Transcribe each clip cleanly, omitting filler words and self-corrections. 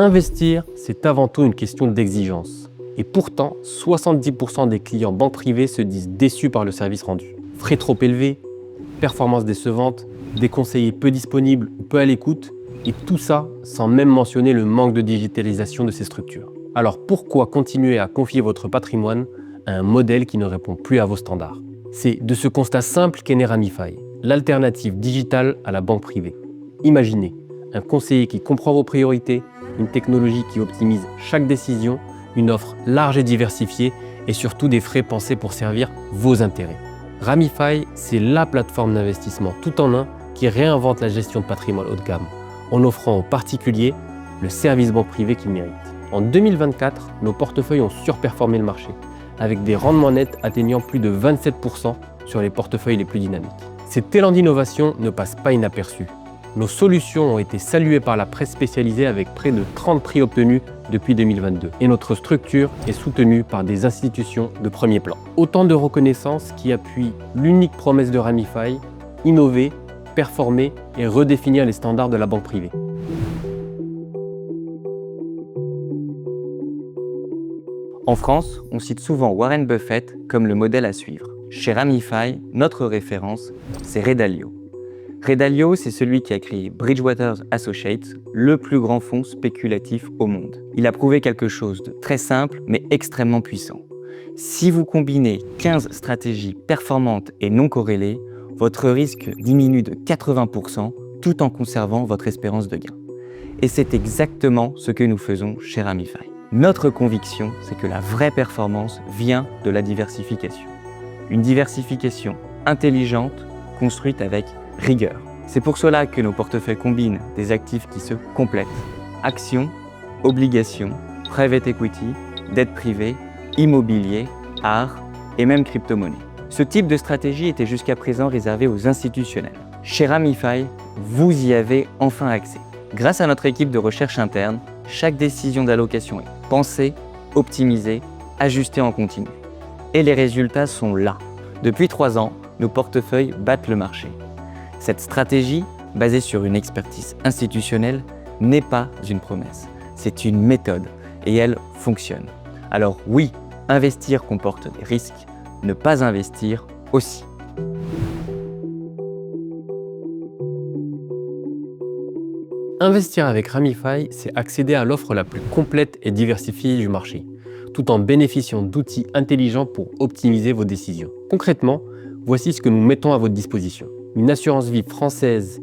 Investir, c'est avant tout une question d'exigence. Et pourtant, 70% des clients banques privées se disent déçus par le service rendu. Frais trop élevés, performances décevantes, des conseillers peu disponibles ou peu à l'écoute, et tout ça sans même mentionner le manque de digitalisation de ces structures. Alors pourquoi continuer à confier votre patrimoine à un modèle qui ne répond plus à vos standards? C'est de ce constat simple qu'est né Ramify, l'alternative digitale à la banque privée. Imaginez un conseiller qui comprend vos priorités, une technologie qui optimise chaque décision, une offre large et diversifiée et surtout des frais pensés pour servir vos intérêts. Ramify, c'est la plateforme d'investissement tout en un qui réinvente la gestion de patrimoine haut de gamme, en offrant aux particuliers le service banque privée qu'ils méritent. En 2024, nos portefeuilles ont surperformé le marché, avec des rendements nets atteignant plus de 27% sur les portefeuilles les plus dynamiques. Cet élan d'innovation ne passe pas inaperçu. Nos solutions ont été saluées par la presse spécialisée avec près de 30 prix obtenus depuis 2022. Et notre structure est soutenue par des institutions de premier plan. Autant de reconnaissances qui appuient l'unique promesse de Ramify, innover, performer et redéfinir les standards de la banque privée. En France, on cite souvent Warren Buffett comme le modèle à suivre. Chez Ramify, notre référence, c'est Ray Dalio. Ray Dalio, c'est celui qui a créé Bridgewater Associates, le plus grand fonds spéculatif au monde. Il a prouvé quelque chose de très simple, mais extrêmement puissant. Si vous combinez 15 stratégies performantes et non corrélées, votre risque diminue de 80% tout en conservant votre espérance de gain. Et c'est exactement ce que nous faisons chez Ramify. Notre conviction, c'est que la vraie performance vient de la diversification. Une diversification intelligente, construite avec rigueur. C'est pour cela que nos portefeuilles combinent des actifs qui se complètent. Actions, obligations, private equity, dette privée, immobilier, art et même crypto-monnaie. Ce type de stratégie était jusqu'à présent réservé aux institutionnels. Chez Ramify, vous y avez enfin accès. Grâce à notre équipe de recherche interne, chaque décision d'allocation est pensée, optimisée, ajustée en continu. Et les résultats sont là. Depuis 3 ans, nos portefeuilles battent le marché. Cette stratégie, basée sur une expertise institutionnelle, n'est pas une promesse. C'est une méthode et elle fonctionne. Alors oui, investir comporte des risques, ne pas investir aussi. Investir avec Ramify, c'est accéder à l'offre la plus complète et diversifiée du marché, tout en bénéficiant d'outils intelligents pour optimiser vos décisions. Concrètement, voici ce que nous mettons à votre disposition. Une assurance vie française,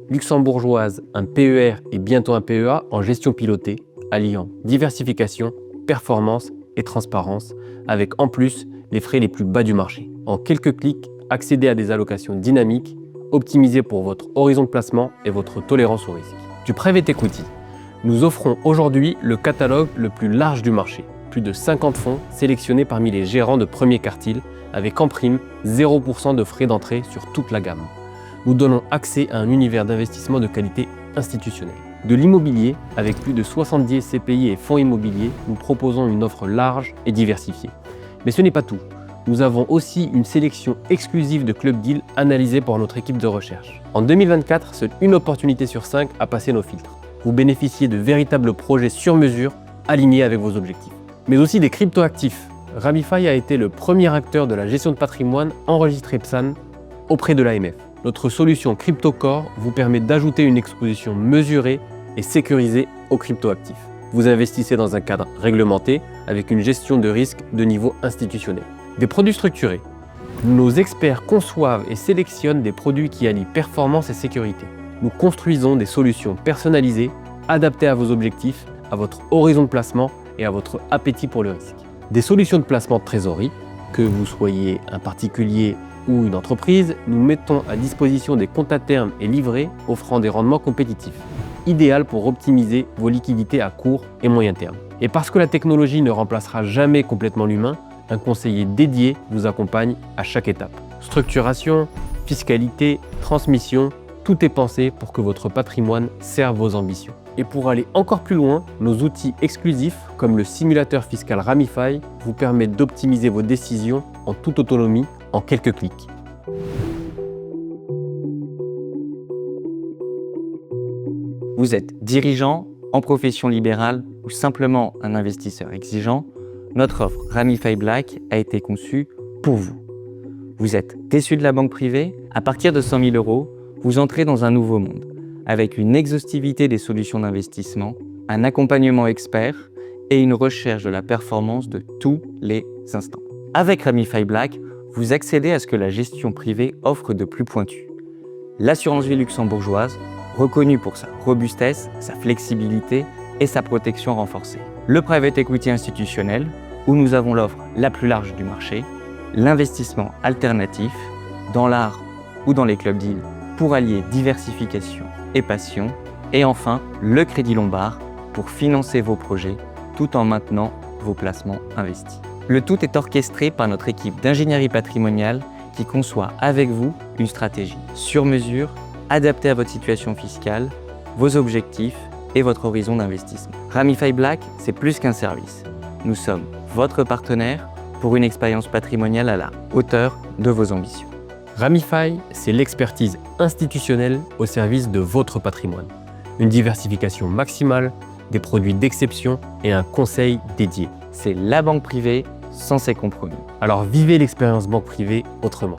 luxembourgeoise, un PER et bientôt un PEA en gestion pilotée, alliant diversification, performance et transparence, avec en plus les frais les plus bas du marché. En quelques clics, accédez à des allocations dynamiques, optimisées pour votre horizon de placement et votre tolérance au risque. Du private equity, nous offrons aujourd'hui le catalogue le plus large du marché. Plus de 50 fonds sélectionnés parmi les gérants de premier quartile, avec en prime 0% de frais d'entrée sur toute la gamme. Nous donnons accès à un univers d'investissement de qualité institutionnelle. De l'immobilier, avec plus de 70 SCPI et fonds immobiliers, nous proposons une offre large et diversifiée. Mais ce n'est pas tout. Nous avons aussi une sélection exclusive de club deals analysés par notre équipe de recherche. En 2024, seule une opportunité sur 5 a passé nos filtres. Vous bénéficiez de véritables projets sur mesure alignés avec vos objectifs. Mais aussi des cryptoactifs. Ramify a été le premier acteur de la gestion de patrimoine enregistré PSAN auprès de l'AMF. Notre solution CryptoCore vous permet d'ajouter une exposition mesurée et sécurisée aux cryptoactifs. Vous investissez dans un cadre réglementé avec une gestion de risque de niveau institutionnel. Des produits structurés. Nos experts conçoivent et sélectionnent des produits qui allient performance et sécurité. Nous construisons des solutions personnalisées, adaptées à vos objectifs, à votre horizon de placement et à votre appétit pour le risque. Des solutions de placement de trésorerie, que vous soyez un particulier ou une entreprise, nous mettons à disposition des comptes à terme et livrets offrant des rendements compétitifs, idéal pour optimiser vos liquidités à court et moyen terme. Et parce que la technologie ne remplacera jamais complètement l'humain, un conseiller dédié vous accompagne à chaque étape. Structuration, fiscalité, transmission, tout est pensé pour que votre patrimoine serve vos ambitions. Et pour aller encore plus loin, nos outils exclusifs, comme le simulateur fiscal Ramify, vous permettent d'optimiser vos décisions en toute autonomie en quelques clics. Vous êtes dirigeant, en profession libérale ou simplement un investisseur exigeant, notre offre Ramify Black a été conçue pour vous. Vous êtes déçu de la banque privée? À partir de 100 000 €, vous entrez dans un nouveau monde, avec une exhaustivité des solutions d'investissement, un accompagnement expert et une recherche de la performance de tous les instants. Avec Ramify Black, vous accédez à ce que la gestion privée offre de plus pointu. L'assurance vie luxembourgeoise, reconnue pour sa robustesse, sa flexibilité et sa protection renforcée. Le private equity institutionnel, où nous avons l'offre la plus large du marché. L'investissement alternatif, dans l'art ou dans les clubs deals, pour allier diversification et passion. Et enfin, le crédit lombard, pour financer vos projets tout en maintenant vos placements investis. Le tout est orchestré par notre équipe d'ingénierie patrimoniale qui conçoit avec vous une stratégie sur mesure, adaptée à votre situation fiscale, vos objectifs et votre horizon d'investissement. Ramify Black, c'est plus qu'un service. Nous sommes votre partenaire pour une expérience patrimoniale à la hauteur de vos ambitions. Ramify, c'est l'expertise institutionnelle au service de votre patrimoine. Une diversification maximale, des produits d'exception et un conseil dédié. C'est la banque privée sans ses compromis. Alors vivez l'expérience banque privée autrement.